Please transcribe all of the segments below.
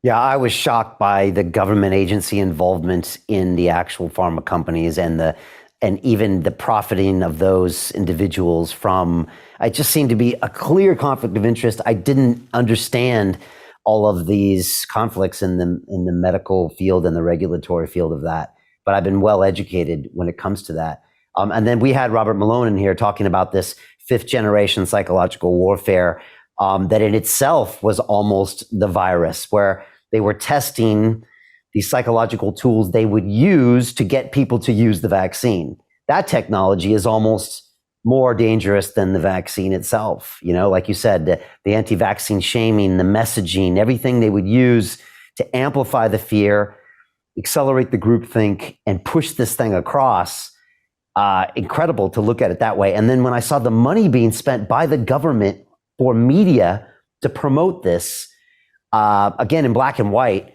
Yeah, I was shocked by the government agency involvement in the actual pharma companies and even the profiting of those individuals from. It just seemed to be a clear conflict of interest. I didn't understand all of these conflicts in the medical field and the regulatory field of that, but I've been well educated when it comes to that. And then we had Robert Malone in here talking about this fifth generation psychological warfare that in itself was almost the virus, where they were testing these psychological tools they would use to get people to use the vaccine. That technology is almost more dangerous than the vaccine itself. You know, like you said, the anti-vaccine shaming, the messaging, everything they would use to amplify the fear, accelerate the groupthink, and push this thing across. Incredible to look at it that way. And then when I saw the money being spent by the government for media to promote this, again, in black and white,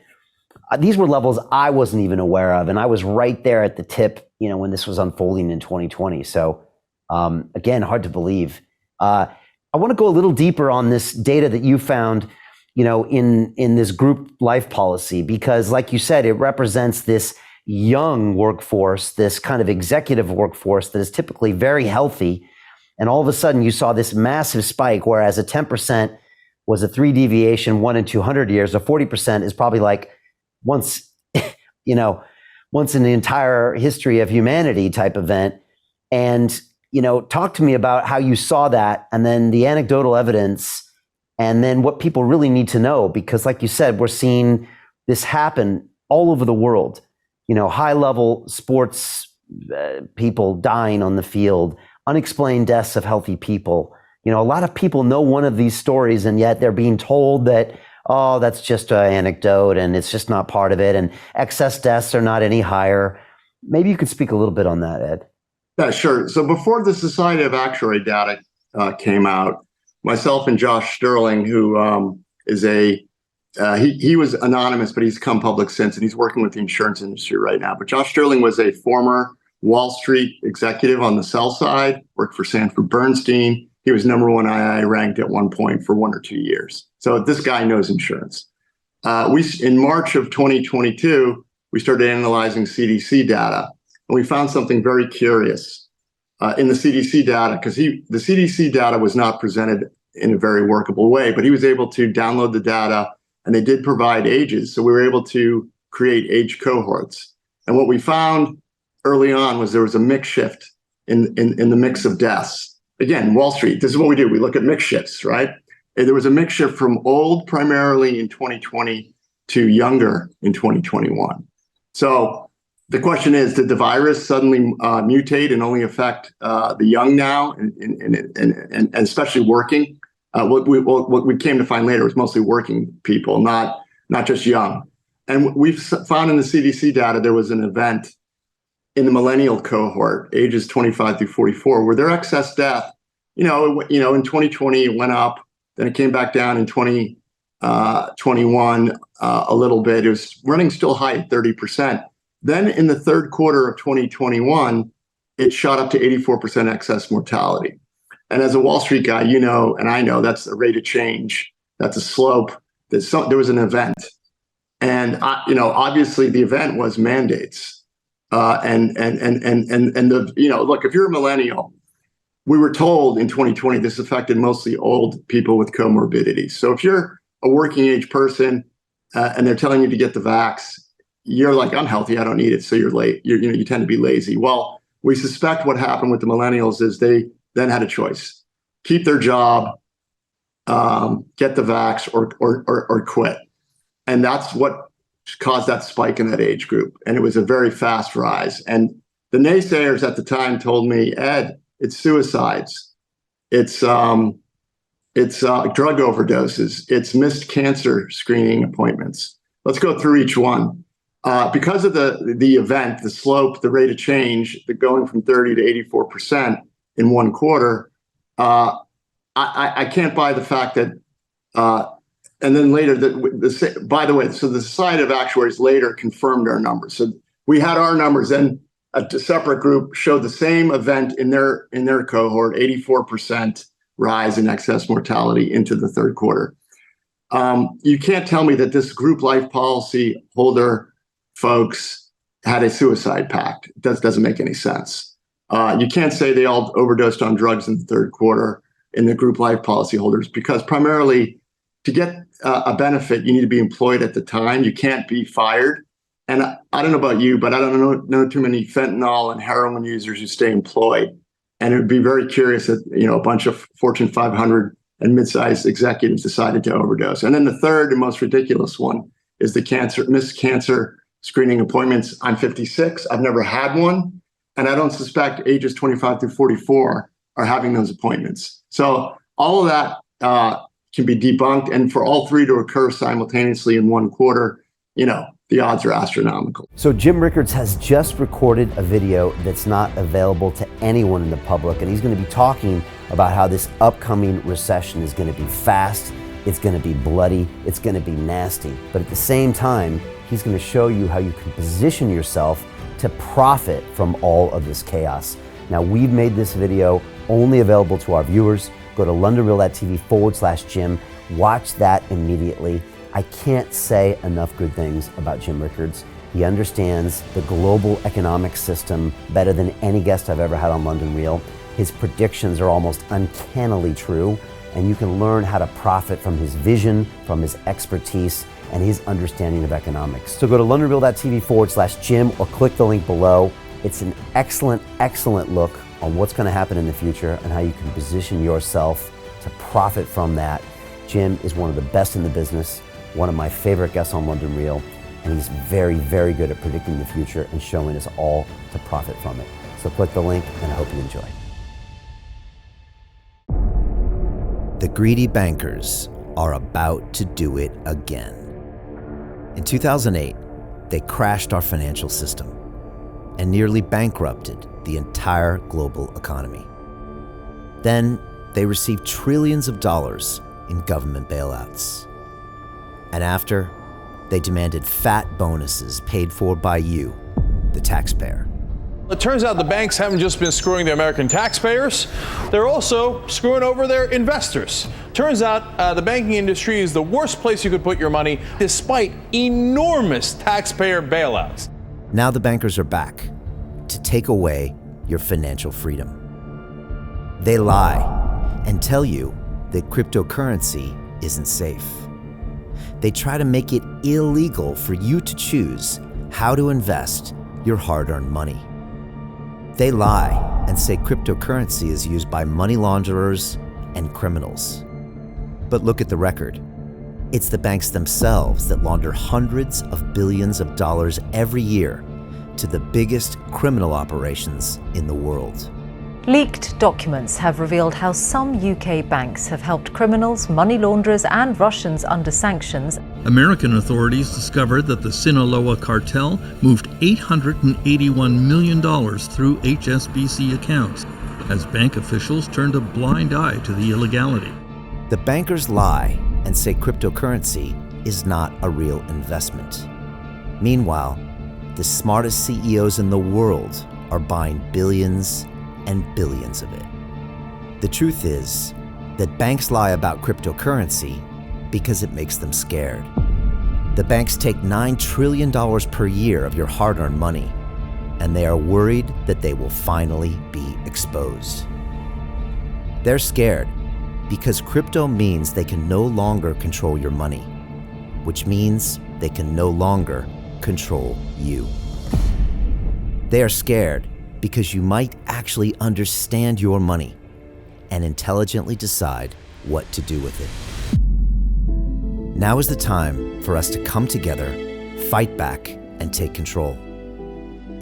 these were levels I wasn't even aware of. And I was right there at the tip, you know, when this was unfolding in 2020. So again, hard to believe. I want to go a little deeper on this data that you found, you know, in this group life policy, because like you said, it represents this young workforce, this kind of executive workforce that is typically very healthy. And all of a sudden you saw this massive spike, whereas a 10% was a 3 deviation, 1 in 200 years, a 40% is probably like once, you know, once in the entire history of humanity type event. And, you know, talk to me about how you saw that, and then the anecdotal evidence, and then what people really need to know, because like you said, we're seeing this happen all over the world. You know, high level sports people dying on the field, unexplained deaths of healthy people. You know, a lot of people know one of these stories, and yet they're being told that, oh, that's just an anecdote and it's just not part of it. And excess deaths are not any higher. Maybe you could speak a little bit on that, Ed. Yeah, sure. So before the Society of Actuary data came out, myself and Josh Sterling, who is he was anonymous, but he's come public since, and he's working with the insurance industry right now. But Josh Sterling was a former Wall Street executive on the sell side, worked for Sanford Bernstein. He was number one II ranked at one point for 1 or 2 years. So this guy knows insurance. In March of 2022, we started analyzing CDC data, and we found something very curious in the CDC data, because the CDC data was not presented in a very workable way, but he was able to download the data, and they did provide ages. So we were able to create age cohorts. And what we found early on was there was a mix shift in the mix of deaths. Again, Wall Street, this is what we do. We look at mix shifts, right? And there was a mix shift from old primarily in 2020 to younger in 2021. So the question is, did the virus suddenly mutate and only affect the young now, and especially working? What we came to find later was mostly working people, not just young. And we've found in the CDC data there was an event in the millennial cohort, ages 25 through 44, where their excess death, in 2020 it went up, then it came back down in 2021 a little bit. It was running still high at 30%. Then in the third quarter of 2021, it shot up to 84% excess mortality. And as a Wall Street guy, you know, and I know that's the rate of change. That's a slope. There was an event, and obviously the event was mandates. Look, if you're a millennial, we were told in 2020 this affected mostly old people with comorbidities. So if you're a working age person and they're telling you to get the vax, you're like, I'm healthy, I don't need it. So you're late. You tend to be lazy. Well, we suspect what happened with the millennials is they then had a choice: keep their job, get the vax, or quit. And that's what caused that spike in that age group. And it was a very fast rise. And the naysayers at the time told me, Ed, it's suicides. It's drug overdoses. It's missed cancer screening appointments. Let's go through each one. Because of the event, the slope, the rate of change, the going from 30 to 84% in 1 quarter, I can't buy the fact that and then later, by the way, so the Society of Actuaries later confirmed our numbers. So we had our numbers, and a separate group showed the same event in their cohort, 84% rise in excess mortality into the third quarter. You can't tell me that this group life policy holder folks had a suicide pact. It doesn't make any sense. You can't say they all overdosed on drugs in the third quarter in the group life policy holders, because primarily to get a benefit, you need to be employed at the time. You can't be fired. And I don't know about you, but I don't know too many fentanyl and heroin users who stay employed. And it would be very curious that, a bunch of Fortune 500 and mid-sized executives decided to overdose. And then the third and most ridiculous one is the missed cancer screening appointments. I'm 56. I've never had one. And I don't suspect ages 25 through 44 are having those appointments. So all of that can be debunked. And for all three to occur simultaneously in one quarter, the odds are astronomical. So Jim Rickards has just recorded a video that's not available to anyone in the public, and he's going to be talking about how this upcoming recession is going to be fast, it's going to be bloody, it's going to be nasty. But at the same time, he's going to show you how you can position yourself to profit from all of this chaos. Now, we've made this video only available to our viewers. Go to londonreal.tv/Jim, watch that immediately. I can't say enough good things about Jim Rickards. He understands the global economic system better than any guest I've ever had on London Real. His predictions are almost uncannily true, and you can learn how to profit from his vision, from his expertise, and his understanding of economics. So go to londonreal.tv/Jim or click the link below. It's an excellent, excellent look on what's going to happen in the future and how you can position yourself to profit from that. Jim is one of the best in the business, one of my favorite guests on London Real, and he's very, very good at predicting the future and showing us all to profit from it. So click the link, and I hope you enjoy. The greedy bankers are about to do it again. In 2008, they crashed our financial system and nearly bankrupted the entire global economy. Then they received trillions of dollars in government bailouts. And after, they demanded fat bonuses paid for by you, the taxpayer. It turns out the banks haven't just been screwing the American taxpayers, they're also screwing over their investors. Turns out the banking industry is the worst place you could put your money, despite enormous taxpayer bailouts. Now the bankers are back to take away your financial freedom. They lie and tell you that cryptocurrency isn't safe. They try to make it illegal for you to choose how to invest your hard-earned money. They lie and say cryptocurrency is used by money launderers and criminals. But look at the record. It's the banks themselves that launder hundreds of billions of dollars every year to the biggest criminal operations in the world. Leaked documents have revealed how some UK banks have helped criminals, money launderers and Russians under sanctions. American authorities discovered that the Sinaloa cartel moved $881 million through HSBC accounts as bank officials turned a blind eye to the illegality. The bankers lie and say cryptocurrency is not a real investment. Meanwhile, the smartest CEOs in the world are buying billions and billions of it. The truth is that banks lie about cryptocurrency because it makes them scared. The banks take $9 trillion per year of your hard-earned money, and they are worried that they will finally be exposed. They're scared because crypto means they can no longer control your money, which means they can no longer control you. They are scared because you might actually understand your money and intelligently decide what to do with it. Now is the time for us to come together, fight back, and take control.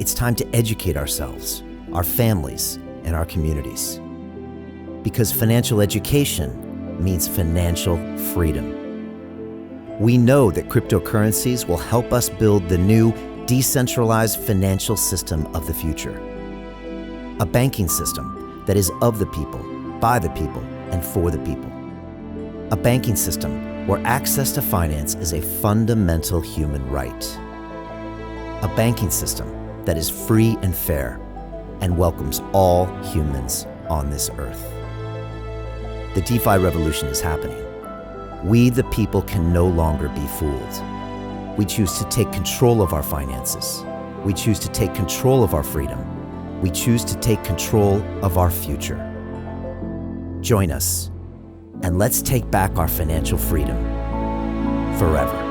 It's time to educate ourselves, our families, and our communities. Because financial education means financial freedom. We know that cryptocurrencies will help us build the new decentralized financial system of the future. A banking system that is of the people, by the people, and for the people. A banking system where access to finance is a fundamental human right. A banking system that is free and fair and welcomes all humans on this earth. The DeFi revolution is happening, We, the people, can no longer be fooled. We choose to take control of our finances. We choose to take control of our freedom. We choose to take control of our future. Join us, and let's take back our financial freedom forever.